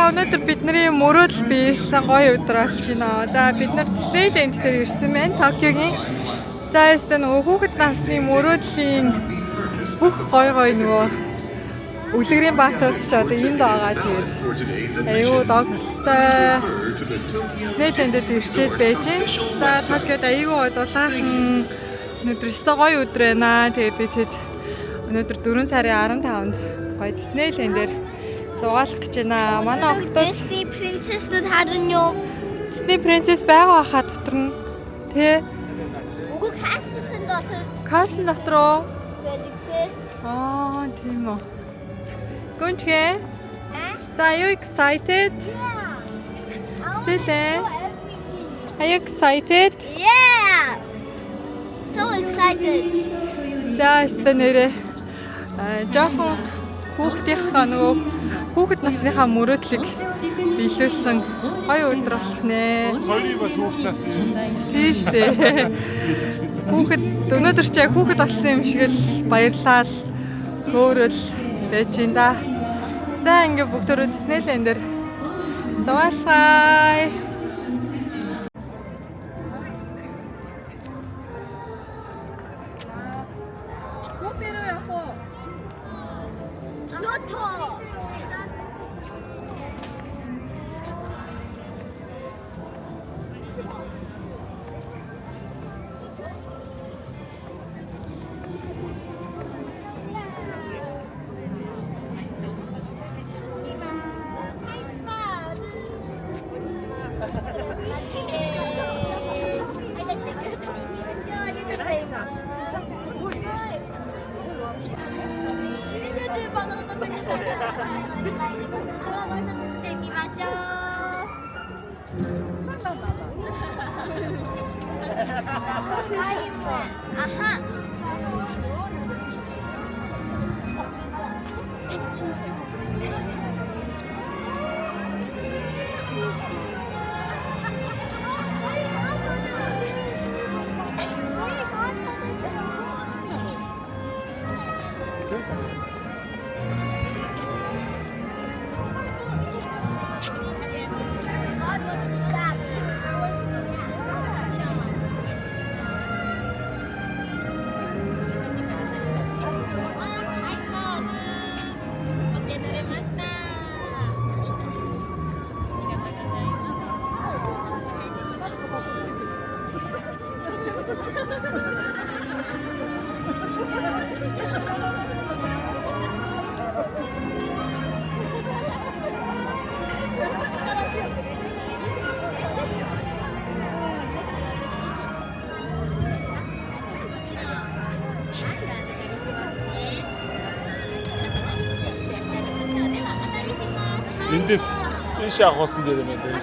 өнөөдөр бидний мөрөөдөл биелсэн гоё өдөр болж байна. За бид нар Disneyland дээр ирсэн байна. Токиогийн. За эсвэл нөгөө хүүхэд насны мөрөөдлийн бүх гоё нөгөө үлгэрийн баатууд ч одоо энд байгаа. Тэгээд аюу догтлолтой Disneyland-д ирчээд байж байна. За Токиод аюу дулаахан өнөөдөр өстой гоё өдөр байна. Тэгээд би тэд өнөөдөр 4 сарын 15-нд гоё Disneyland-ээр зугаалах гэж байна. Манай охтод Disney Princess-д харна юу? Disney Princess байгаа хаа дотор нь. Тэ. Уг castle-ын дотор. Castle дотор уу? Байдаг. Тийм үү. Гүнчгээ. За, are you excited? Сэлээ. Are you excited? Yeah. So excited. За, стэнэрэ. Жохон хүүхдийнхээ нөгөө хүүхэд насныхаа мөрөөдлийг биелүүлсэн гоё өдөр болох нэ. Хоёрыг бас хүүхэд насны. Тийм шүү дээ. Хүүхэд өнөөдөр ч яг хүүхэд болсон юм шиг л баярлал хөөрөл байж ин да. За ингээ бүгдөө Disneyland-ээр зугаалцгаая. Гүпэро яхоо. Лото. 아하. Эндээс энэ шахуулсан дээр юм байна.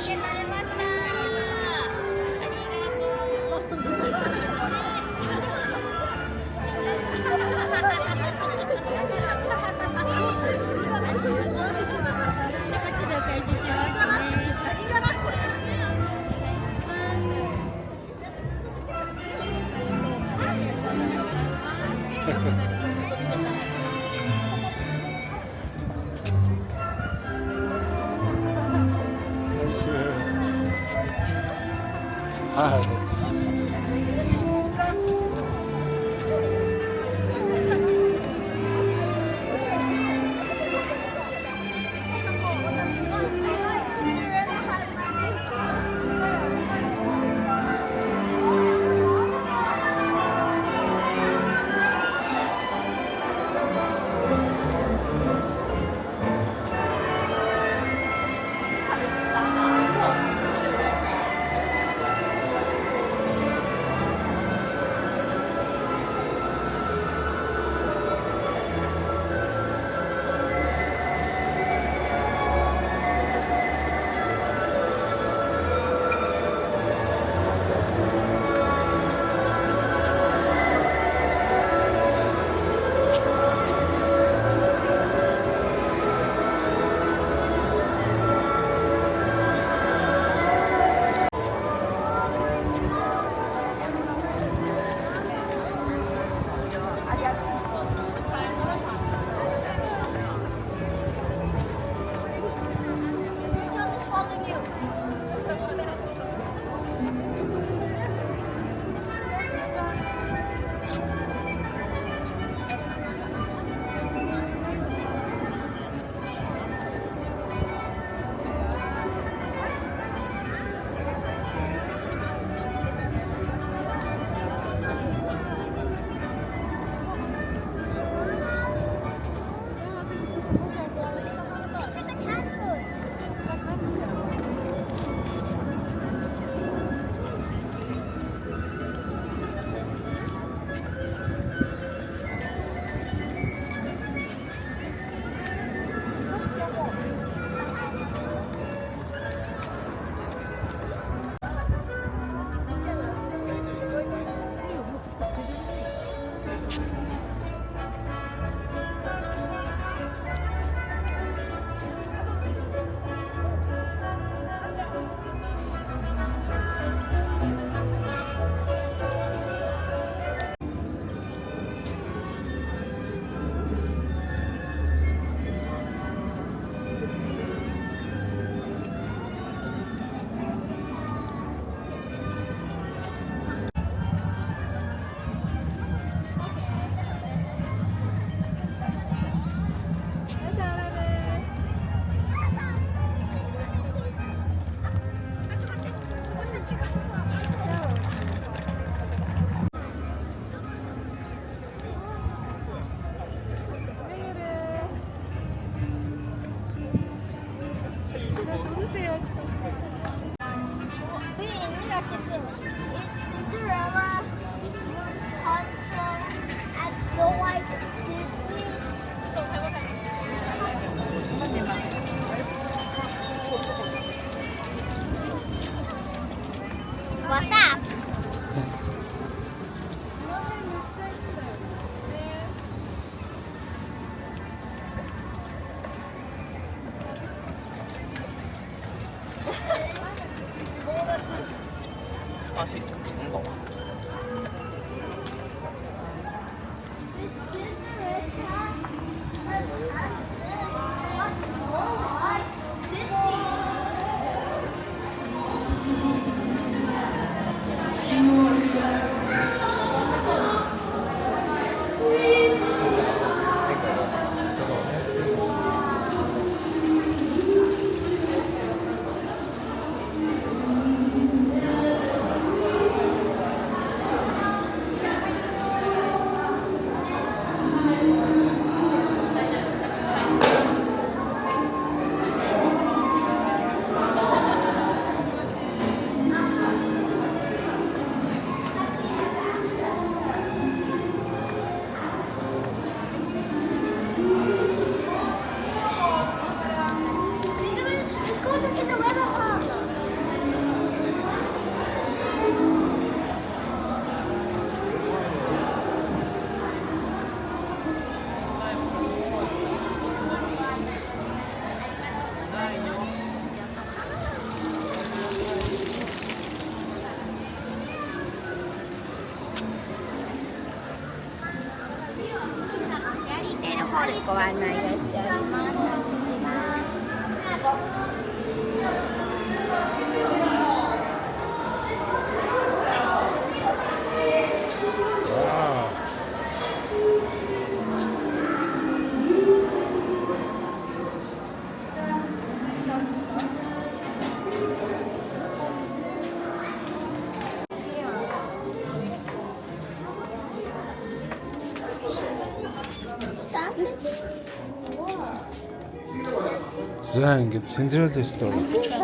털을ご案内をしております。와. 자, 이게 신데렐라 스토리.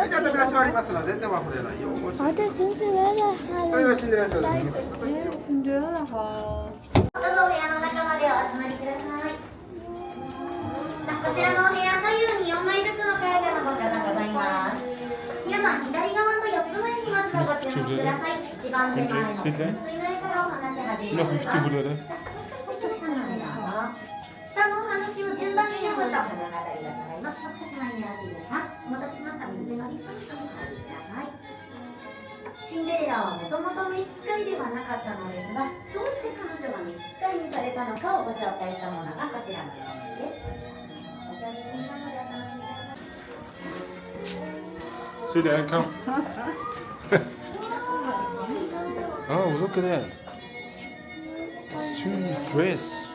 ちゃんとグラスはありますので絶対忘れないよ。あで全然やだ。それがシンデレラ城です。 신데렐라 하. どうぞお部屋の中までお集まりください。こちらのお部屋、左右に4枚ずつの絵画の本棚がございます。皆さん、左側の4つ上にまずはご注目ください。一番手前の噴水の絵からお話し始めます。少しお時間の間を下のお話を順番に読むと物語がございます。少し前によろしいですか。お待たせしました。水のリフトにお入りください。シンデレラはもともと召使いではなかったのですが、どうして彼女が召使いにされたのかをご紹介したものがこちらの絵本です。お楽しみなのでお楽しみください。 See the outcome? Oh, look at that. Sweet dress.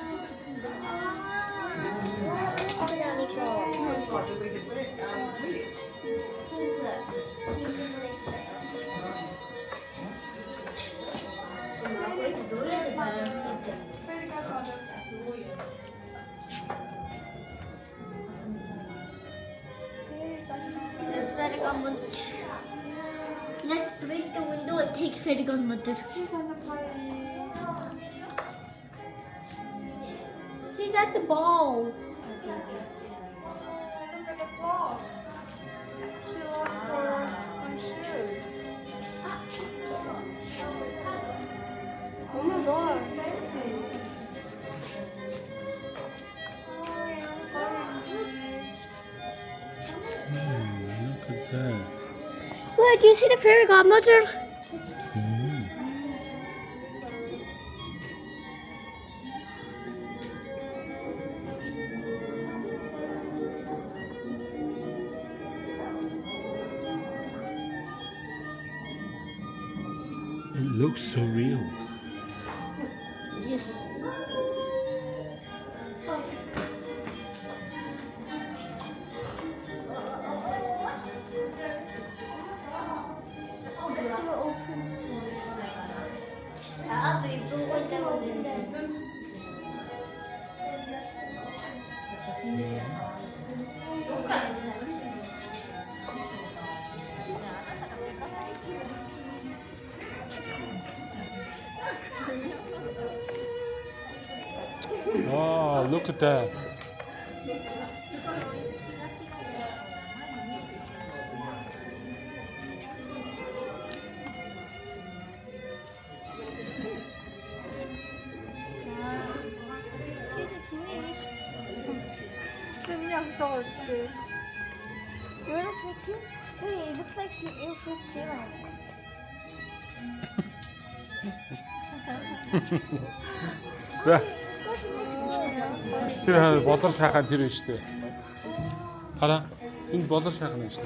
Let's break the window and take Ferigon mother. She's at the ball. Look at the clock. She lost her shoes. Oh my god. Fancy. Look at that. Wait, do you see the fairy godmother? It looks so real. Yes. Let's go open. 나도 이쁜 거 때문에. Oh, look at that. 증명서 어때? You wanna fix it? Wait, it looks like it'll fix Sheila. 자, тэр болор шахаад тэр нь штэ. Хараа. Энэ болор шахах нь штэ.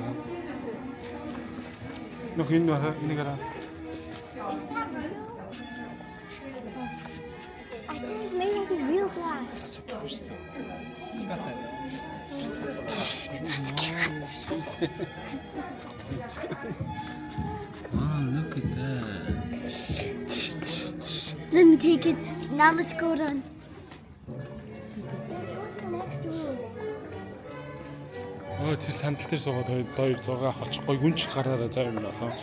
Нөх энэ энийг хараа. Is that real? I think it's made out of real glass. Wow, look at that. Let me take it. Now let's go down. Go to the next room. Тэр сандал дээр суугаад хоёр зураг авчих. Гой гүнч гараараа заа юм байна.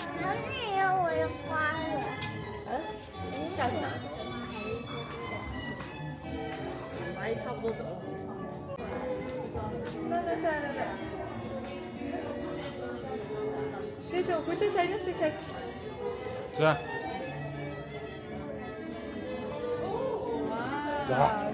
세정 고체 사진씩 같이. 자. 자.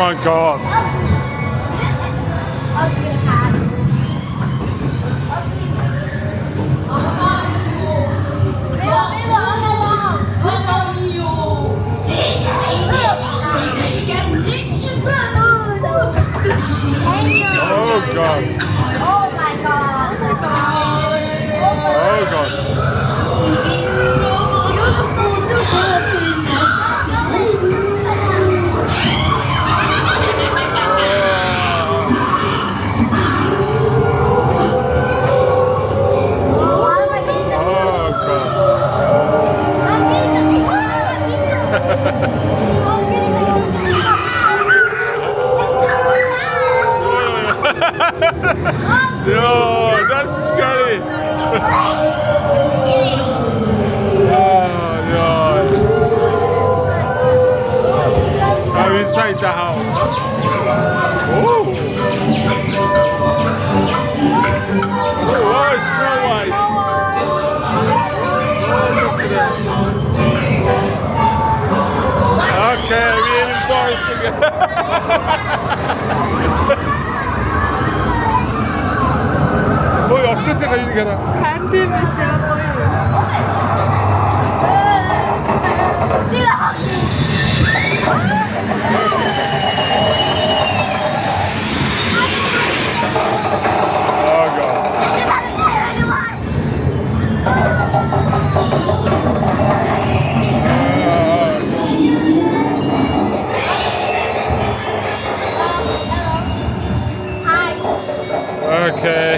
my god. Ugly hat. Oh god. Oh my god. Oh god. Oh god. Yo, that's scary. Oh god. I'm inside the house. Oh. Oh, Snow White. Okay, we in the forest again. 거의 엎드때가 이렇게 나. 반대는 시대가 보여요. Oh god. Okay.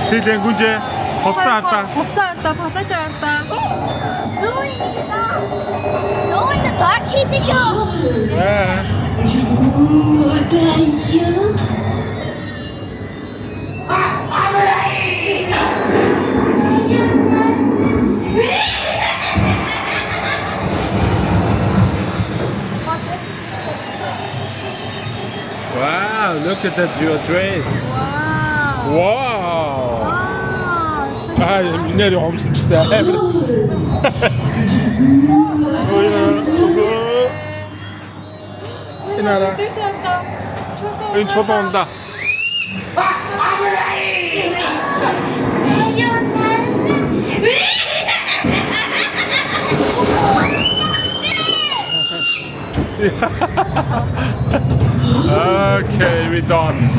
Siden 군제 법사 왔다. 법사 왔다. 법사자 왔다. No, in the dark, he did you. 네. Wow, look at that your dress. 와우. Wow. 와우. Ah, mineri olmuşsun işte. 이나라. 뜨셨다. 여기 초보 온다. Okay, we done.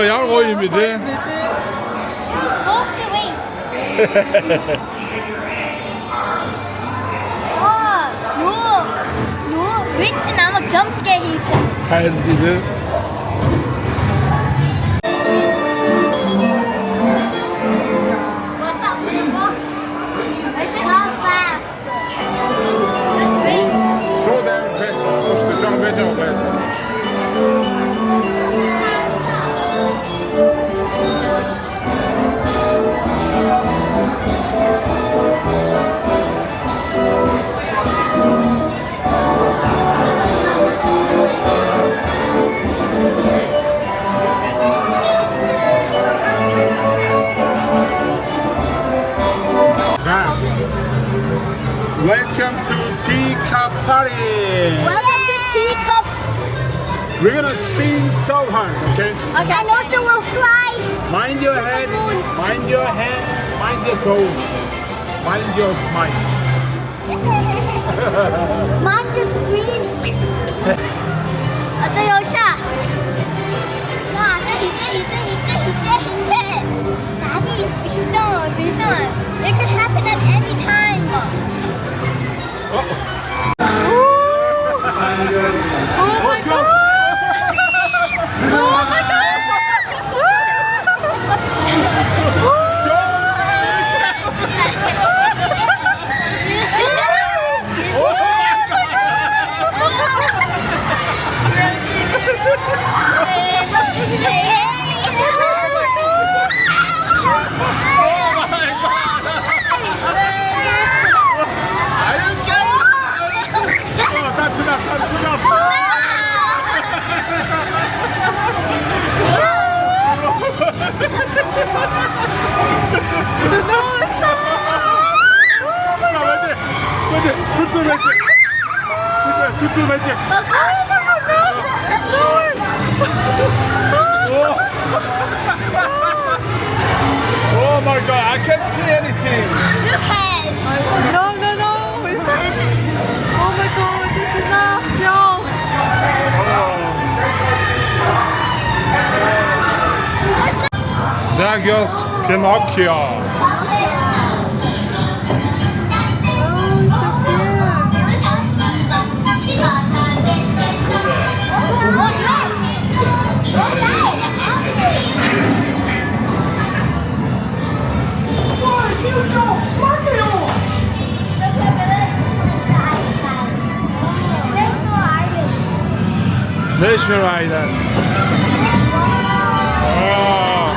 양고입니다. Both the way. No, which 나무 jump scare he says. Handy'di. What's up, Limbo? It's not fast. Just wait. Show them Facebook. Işte can vereceğim Facebook. Welcome to Teacup Party. Welcome to Teacup. We're gonna spin so hard, okay? Okay. And also we'll fly. Mind your head, mind your hand, mind your soul, mind your smile. Mind the screams. 어때요, 자? 자, 이제. 나디, 비상. It could happen at any time. Oh my god. Oh my god. Good to meet you. Oh my god, I can't see anything. Who cares? No, no, no. It's oh my god, it's enough, girls. Zagios Pinocchio. Oh, so Treasure Island. Oh.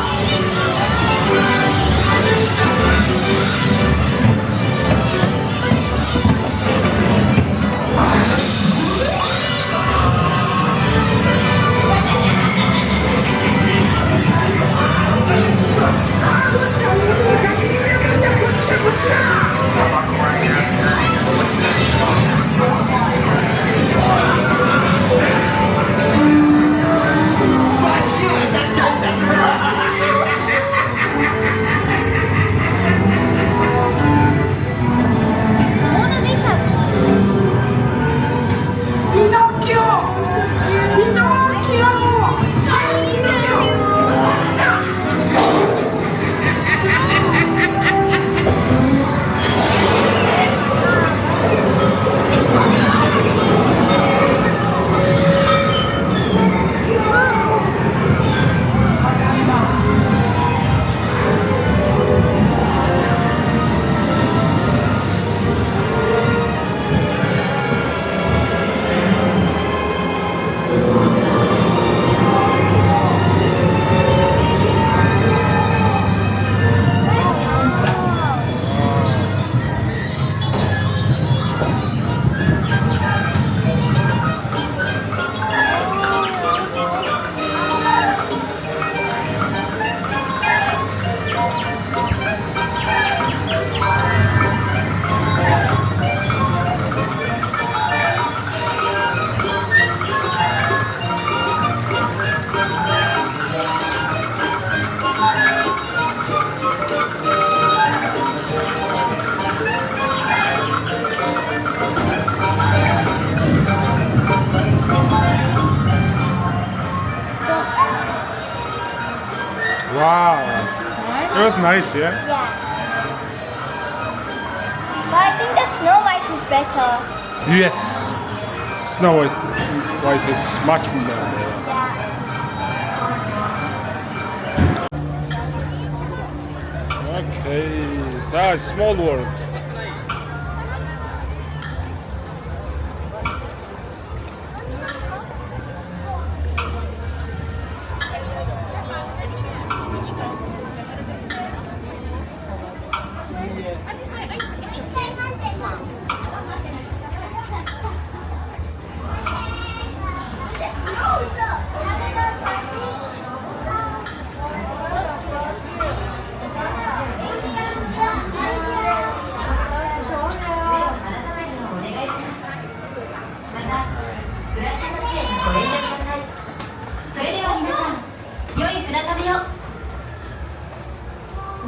Mona Lisa. Wow. It was nice, yeah? Yeah. But I think the Snow White is better. Yes. Snow White is much better. Okay. 자, small world.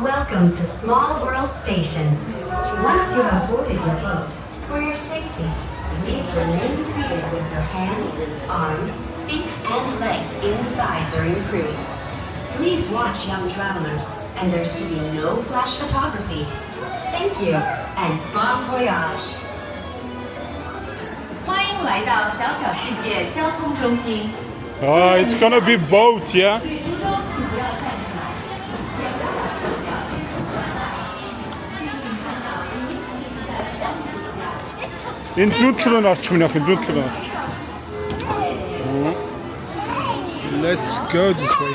Welcome to Small World Station. Once you have boarded your boat, for your safety, please remain seated with your hands, arms, feet, and legs inside during cruise. Please watch young travelers, and there's to be no flash photography. Thank you, and bon voyage. 欢迎来到小小世界交通中心。 It's gonna be boat, yeah? 旅途中请不要站起来，也不要把手脚伸出来，并请看到与您同行的小米之家。 인트로는 아침이나 인트로는 Let's go this way.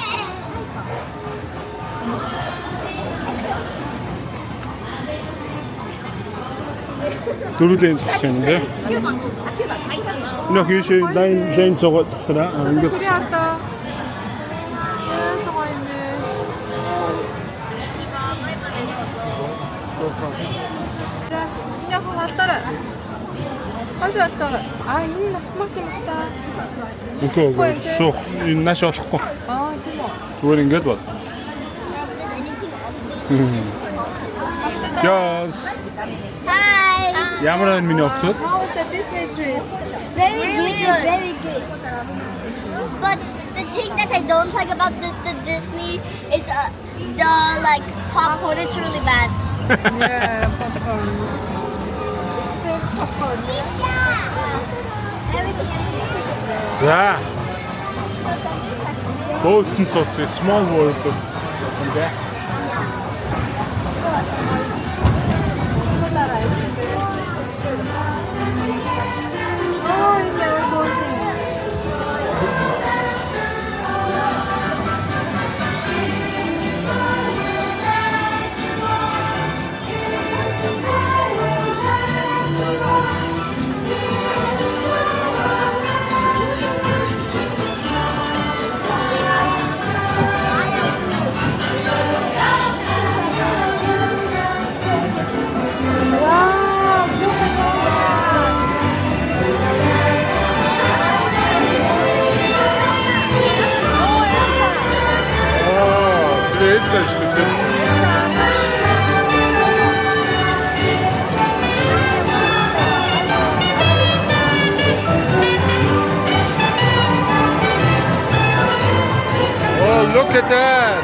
도로대에서 시켰는데. 그냥 그것이 나인 저거 특수나 이거 우리 왔다. 서가 있네. 자, 인형 왔더라. 하셨잖아. 아, 이거 막히겠다. 오케이. 쑥. 나셔 섞어. 아, 대박. Really good one. Yes. Hi. Ямар энэ миний октод? How was the Disney trip? Very good. Very good. But the thing that I don't like about the Disney is the like popcorn. It's really bad. Yeah, popcorn. popcorn. Everything. За. Boat'n сууцсан small world. Ингээ. Oh, it's never going. Wow, look at that. 그래 있어. Oh, look at that.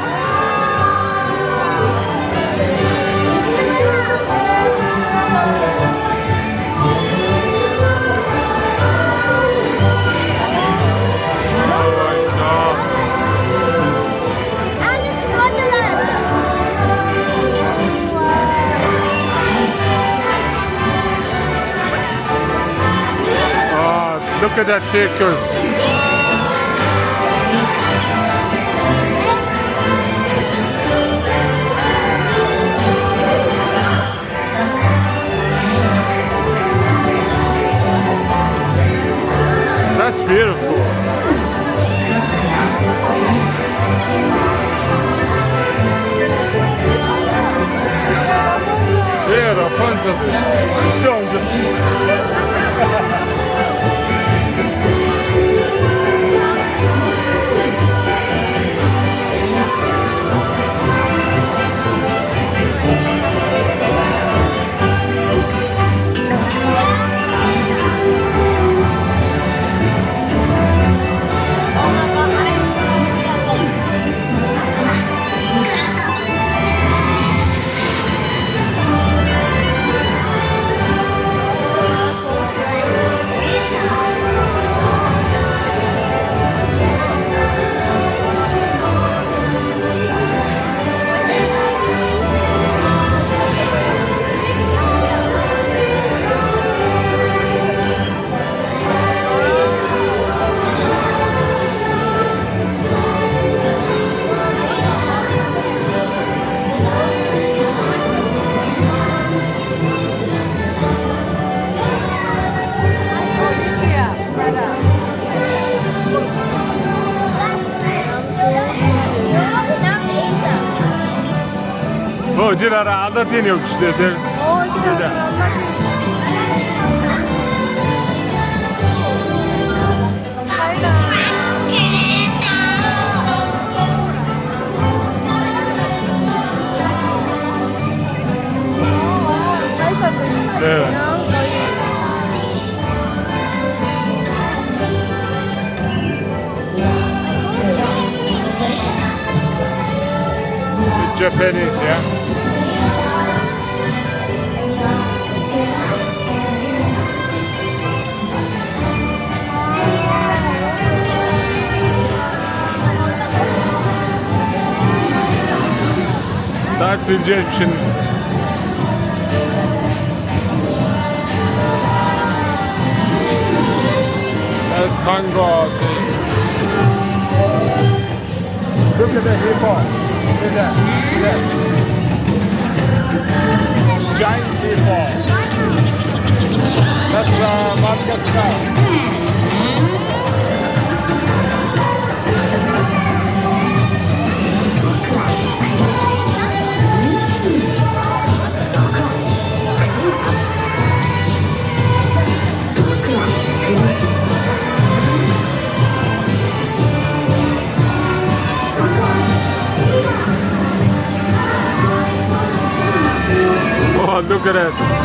Alice in Wonderland. Look at that circus. That's beautiful. Yeah, Rapunzel. Show them. Hocalara anlatayım yok işte. Evet. Japanese, yeah. That's Egyptian. That's Tango. Look at the hippo. Look at that. Yes. Giant hippo. That's Madagascar. look at it.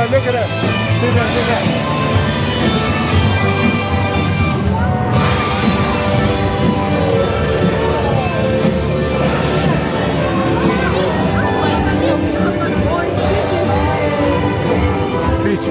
Look at it. See that, see that. Stitch.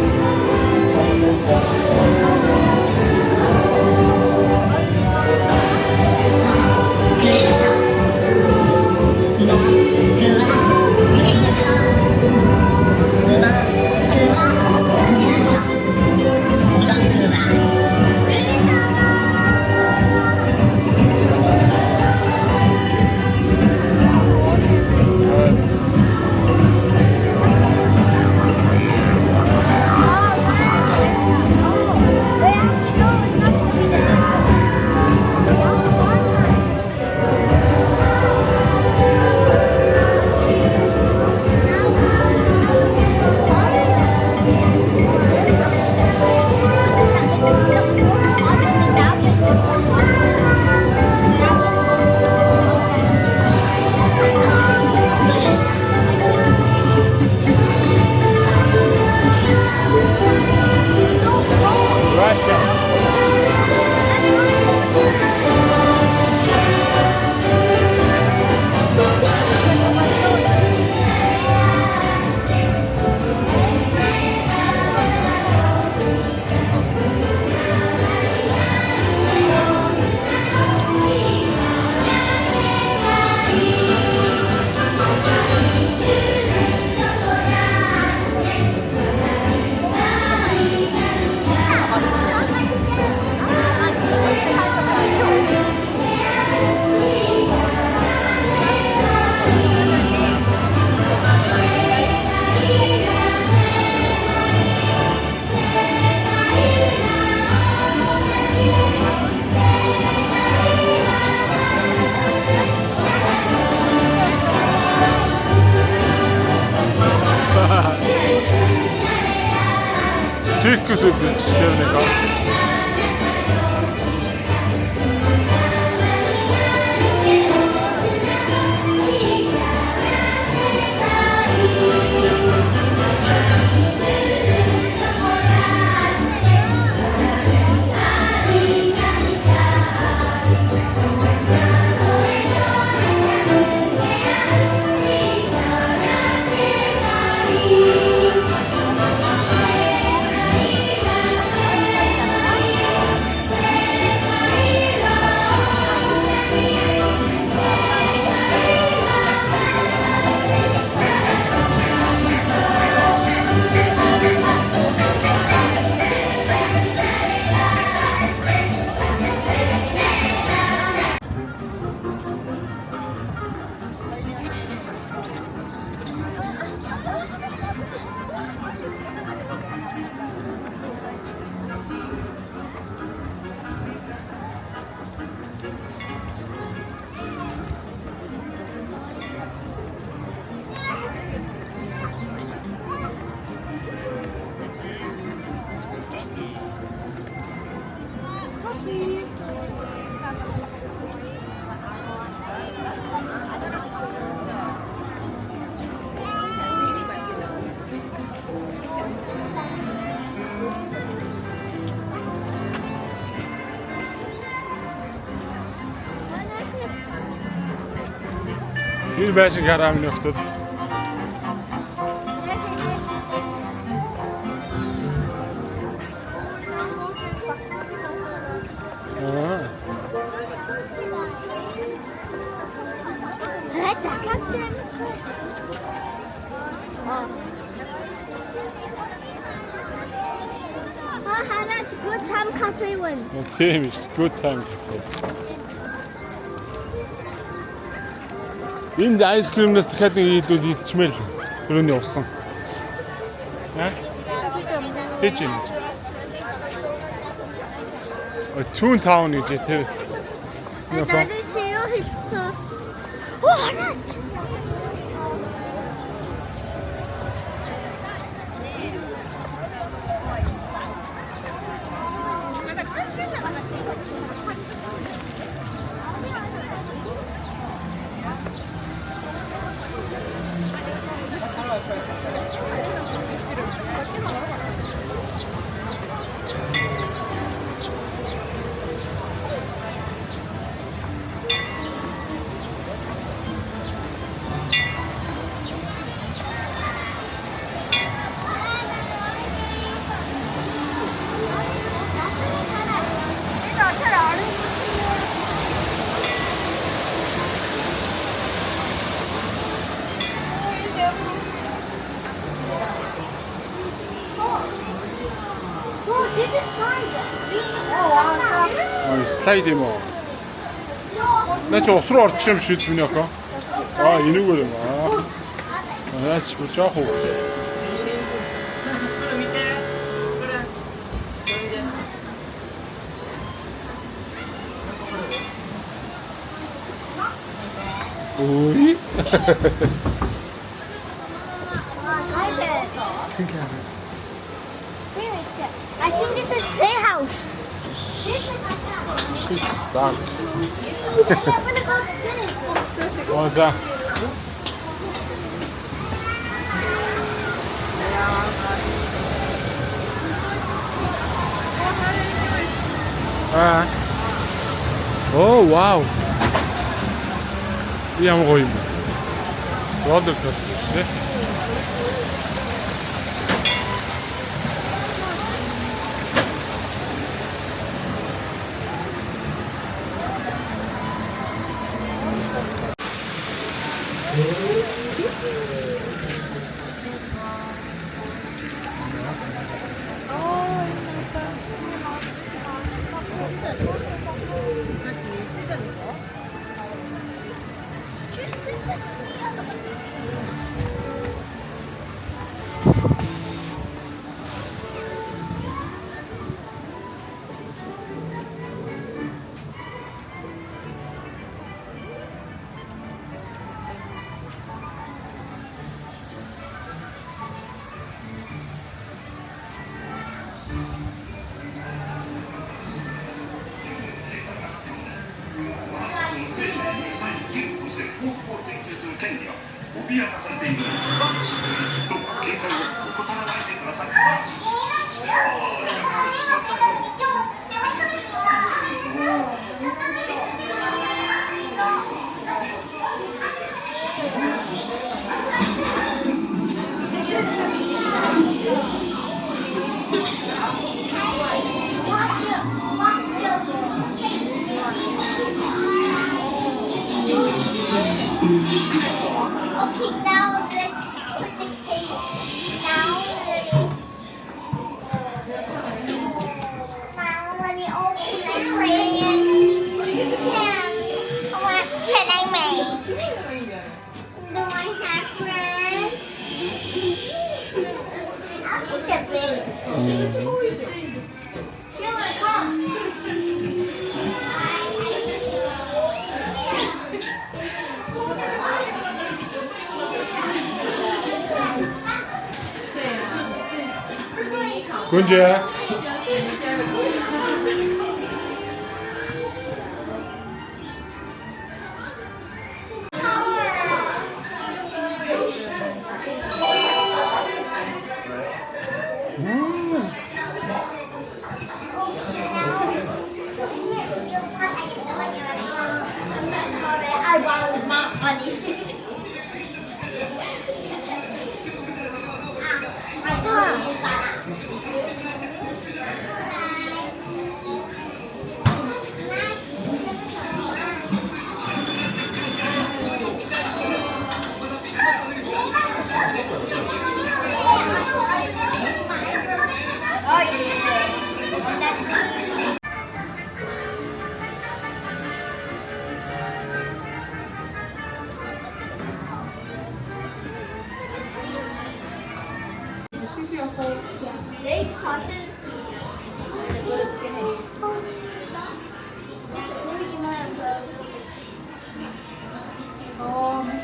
Tsirkus işlerine kal. Bir bəşin qərəmin yoxdur. 닭학점. 하나 good time cafe one. Temiz, good time cafe. Энд айскримнаас дахиад нэг ийдүүд идчихмээр л. Түрүүний усан. Хийж юм. Түүн таун гэж тэр. 나를 싫어했어. 와, this is fine. Слайд юм уу? Наач усруу орчих юм шиг миний охоо. Энүүгээр юм аа. Наач жоох уу. Ой. I think this is playhouse. This is my house. She's dark. I'm gonna go upstairs. 자. 오, 와우. 이 한번 거임. 와들 같은데. Okay, now let's put the cake. Now let me open my present. What should I make? Do I have friends? I'll take the big. See what it comes. 군주야. I want my money. They cotton. 이렇게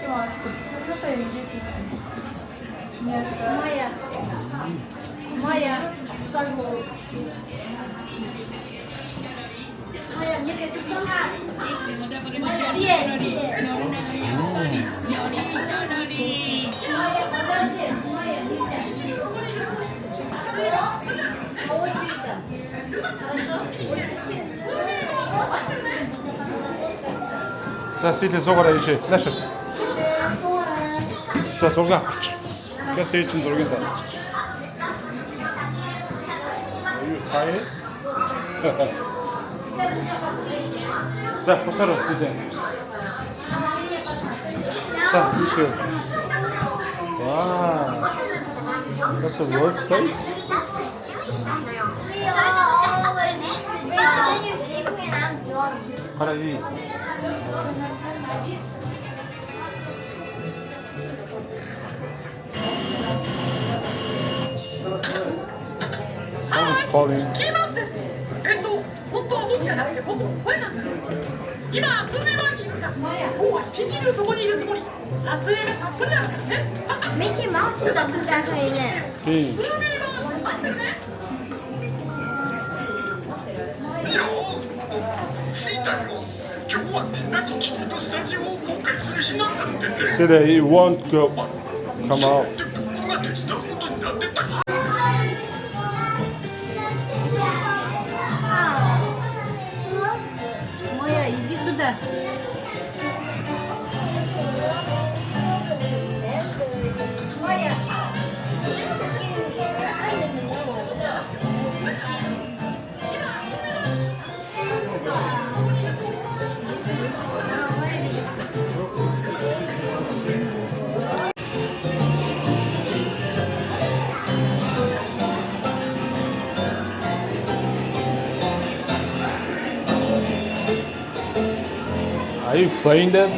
맛있어. 그것도 얘기해주지. Maya, salvo. Maya, nie wiem, co są. Yes. Maya, подожди, Maya, 자, 스위트 속아라 이제. 나셔. 자, 속아. 그 스위트 속인다. 이거 타이? 자, 호사로 이제. 자, 이슈. 와. That's a workplace? We always continue sleeping and I'm drunk. 가라이. Someone's calling. 本当は僕じゃなくて僕の声なんだよ。今スーメーマーキングだ。今日は一日中そこにいるつもり。撮影がたっぷりあるからね。ミッキーマウスだってだからね。 응. スーメーマーキング待ってるね。いや着いたよ。今日はみんなに君のスタジオを公開する日なんだってね。 Said that he won't go come out. で僕が手伝うことになってた日。 Maya, иди сюда. Maya. Are you playing that?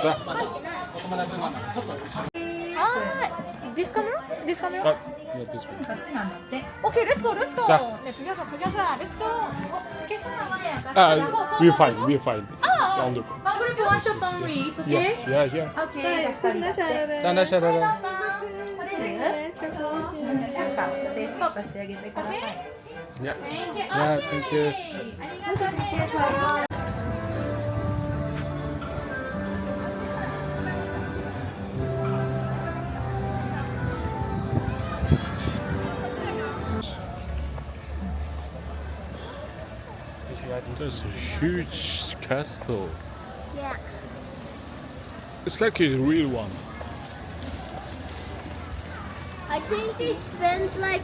자, This camera? This camera? yeah, this one. 같이 만났대. Okay, let's go, let's go. 자. 네, together, let's go. We're fine, we're fine. 아. Under. Group one shot only. It's Yeah, okay? yeah, yeah. Okay. 짠, 샤라라. これでなんかちょっとエスコートしてあげてください。 Yeah. Yeah, thank you. ありがとうね。 That's a huge castle. Yeah. It's like a real one. I think they spent like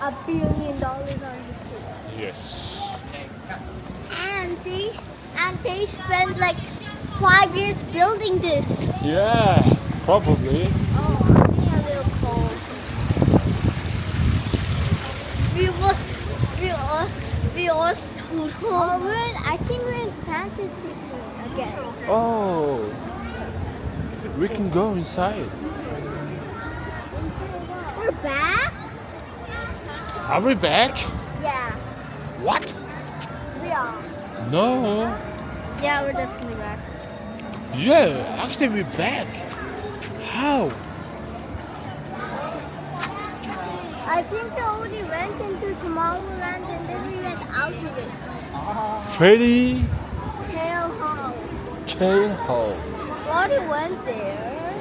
$1 billion on this place. Yes. And they spent like 5 years building this. Yeah, probably. Oh, I'm getting a little cold. We all school home. I think we're in fantasy zone again. Oh, we can go inside. We're back? Are we back? Yeah, What? we are. No. Yeah, we're definitely back. Yeah, actually we're back. How? I think we already went into Tomorrowland and then we went out of it. Freddy Hell Hall. K-Hole. We already went there.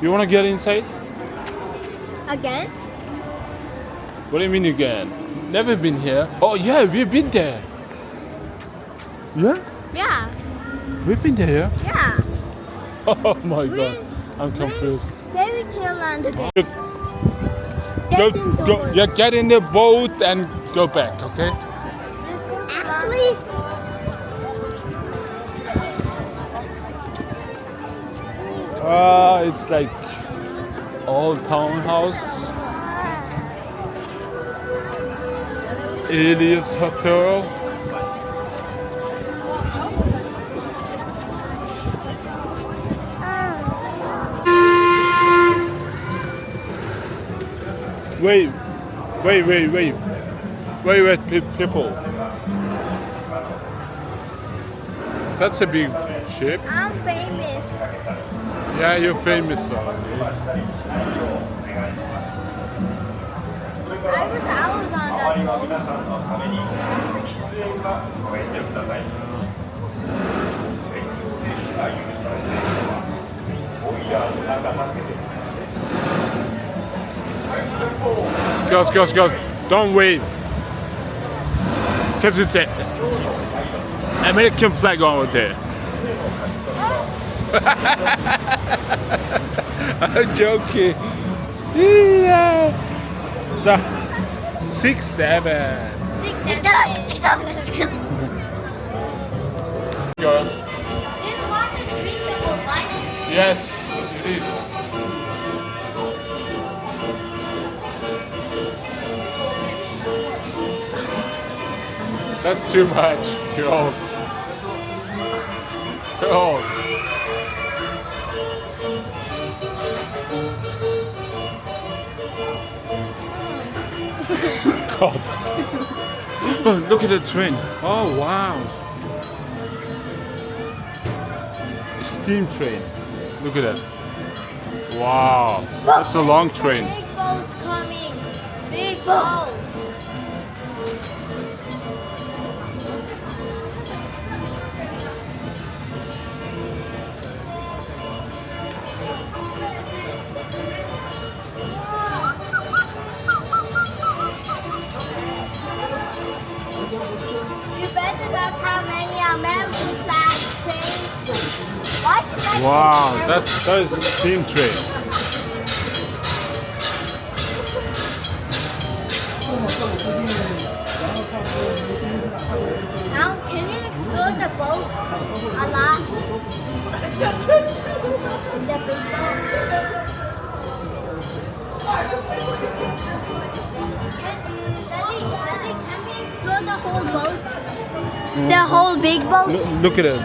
You wanna get inside? Again? What do you mean again? Never been here. Oh yeah, we've been there. Yeah? Yeah. We've been there. Yeah. Oh my We god. I'm confused. Fairy Tale Land again. Go, Get indoors. go, yeah, get in the boat and go back, okay? Actually, It's like old townhouses. Elias Hotel. Wait, people. That's a big ship. I'm famous. Yeah, you're famous already. I was on that boat. Girls, don't wave. Because it's an American flag over there. I'm joking. Yeah. 자, 6, 7. Girls. This water is drinkable, right? Yes, it is. That's too much, girls. Girls. God. Oh, look at the train. Oh, wow. Steam train. Look at that. Wow. That's a long train. Big boat coming. Big boat. You better not have many American flag trains. What? Wow, that is a steam train. Now, can you explore the boat a lot? The big boat. Daddy, can we explore the whole boat? The whole big boat? Look at it.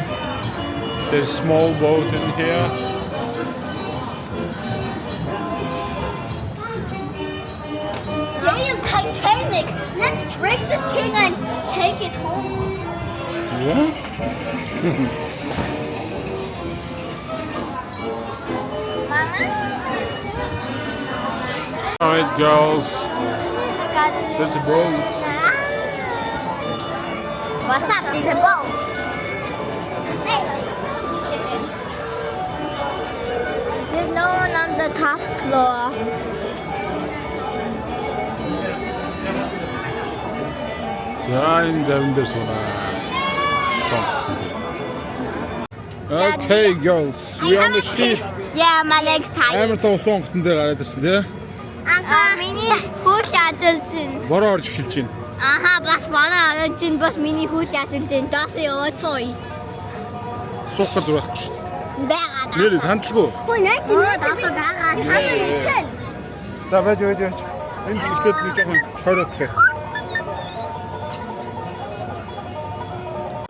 There's a small boat in here. Damn, Titanic! Let's break this thing and take it home. Yeah? Alright, girls. There's a boat. What's up? There's a boat. There's no one on the top floor. 자, 이제 운대소나 수학생들. Okay, girls. We on the ship. Yeah, my leg's tired. Hamilton сонгоцсон дээр гараад ирсэн тий. Миний хөл ядалчин. Бороо орж эхэлж байна. Аха, бас манай ядалчин бас миний хөл ядалчин. Даас яваад сууя. Суух гэж байхгүй шүү дээ. Бага. Нэр хандлаггүй. Хөө нэс бага. Санаа итэл. За байж. Энэ ихэд нэг жоохон хороод гэх.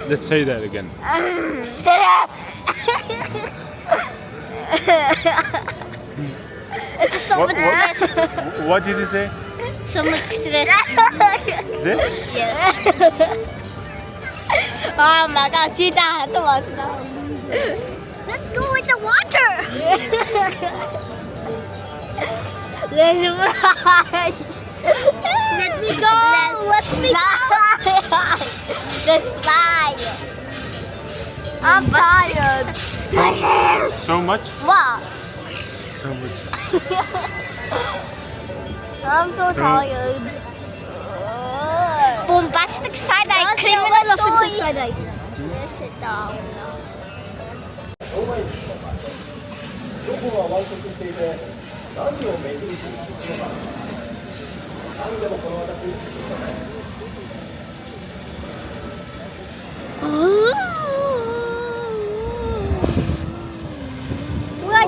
Let's say that again. Stress. It's so much stress. What did you say? So much stress. This? Yes. Oh my God, she died. Let's go with the water. Let's fly. Let me go. Let's fly. Let's fly. I'm tired. So much? What? So much. I'm so tired. Bombastic side-eye, criminal offensive side-eye. Let's sit down. Well, I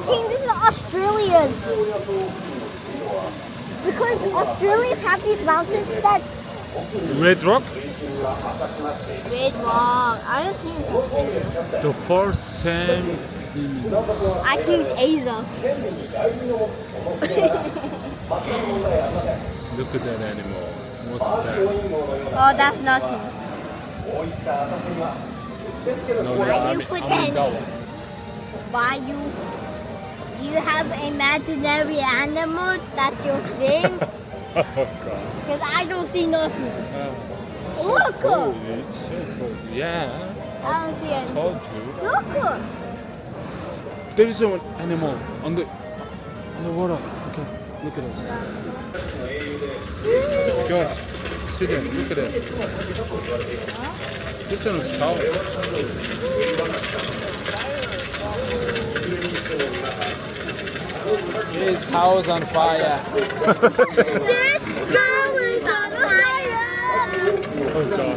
think this is Australia's. Because Australians have these mountains that Red Rock? red rock. I don't think it's Australia. The first same. I think it's Asia. Look at that animal. What's that? Oh, that's nothing. No, Why you pretend? Why you have imaginary animals? That's your thing? Oh God. Because I don't see nothing. Look! Cool. It's so cool. Yeah. I don't see anything. Told you. Look! There is an animal on the water. Okay, look at it. Guys, see there. Look at that. This one is sour. This house on fire. This girl is on fire! Oh God.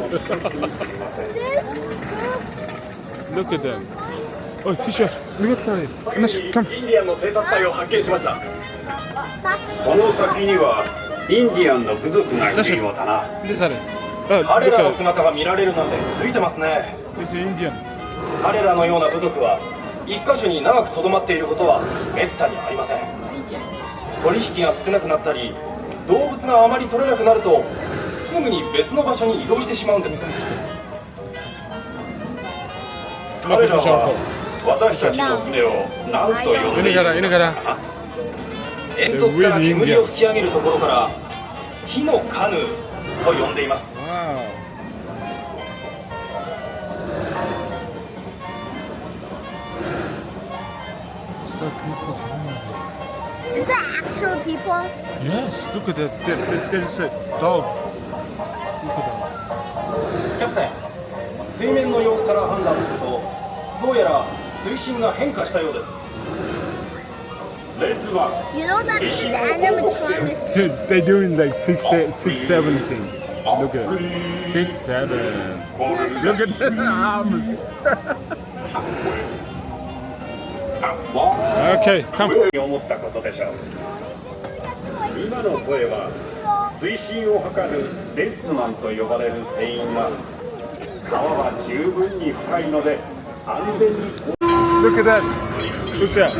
Look at them. Oh, T-shirt. Look at that. Anas, come. インディアンの偵察隊を発見しました。その先にはインディアンの部族がいるようだな。 This are it. Oh, 彼 look らの at it. 姿が見られるなんてついてますね。 This is Indian. 彼らのような部族は一箇所に長くとどまっていることはめったにありません。取引が少なくなったり動物があまり取れなくなるとすぐに別の場所に移動してしまうんです。彼らは私たちの船を何と呼んでいるのかな。煙突から煙を吹き上げるところから火のカヌーと呼んでいます。 Wow. Is that actual people? Yes, look at that. There is a dog. Look at that. キャプテン、水面の様子から判断するとどうやら水深が変化したようです。レッツは You know that these animatronics. They're doing like 6, 7 thing. Look at it. 6, 7. Look at the arms. Okay, come. 思ったことでしょう。今の声は水深を測るレッツマンと呼ばれる船員が川は十分に深いので安全に。 Look at that. Who's that?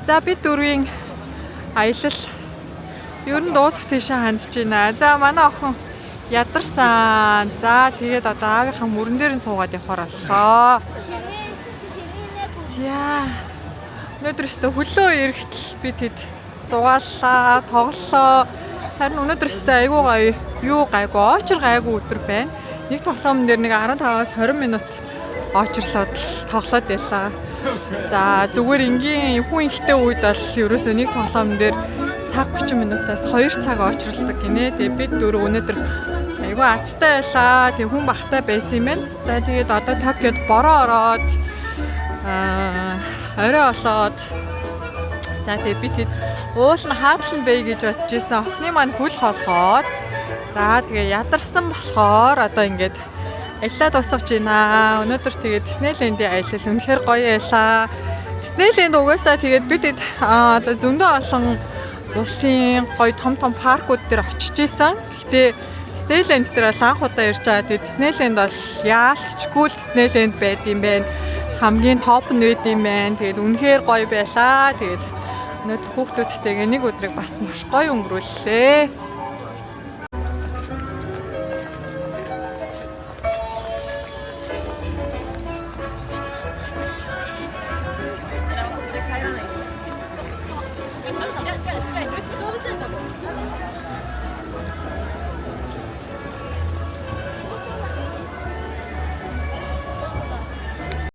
За бид дөрвийн аялал ер нь дуусах тийшээ хандж байна. За манай охин ядарсан. За тэгээд одоо аавынхаа мөрөн дээр нь суугаад явахаар болцгоо. За өнөөдөр өстө хөлөө эрэхтэл бид хэд зугааллаа, тоглолоо. Харин өнөөдөр өстө айгуу гоё юу гайгүй, очир гайгүй өдөр байна. Нэг тоглоом дээр нэг 15-аас 20 минут очирлоод тоглоод байлаа. За зүгээр энгийн хүн ихтэй үед бол ерөөсөө нэг тоглоом дээр цаг 30 минутаас 2 цаг очирладаг гинэ. Тэгээ бид дөрөв өнөөдөр айгүй азтай байлаа. Тэгээ хүн бахтай байсан юм байна. За тэгээд одоо Токиод бороо ороод орой олоод за тэгээд бид хэд уулын хаалсан бэй гэж бодож исэн. Охны маань хөл холгоод за тэгээ ядарсан болохоор одоо ингээд аяллаа дуусгаж байна. Өнөөдөр тэгээд Диснейлендийн аялал үнэхээр гоё байлаа. Диснейленд угаасаа тэгээд бид одоо зөндөө олон улсын гоё том паркууд дээр очиж исэн. Гэтэ Диснейленд дээр бол анх удаа ирж байгаа. Тэгээд Диснейленд бол яалтчгүй Диснейленд байд юм байна. Хамгийн топ нь байд юм байна. Тэгээд үнэхээр гоё байлаа. Тэгээд өнөөдөр хүүхдүүдтэйгээ нэг өдрийг бас маш гоё өнгөрүүллээ.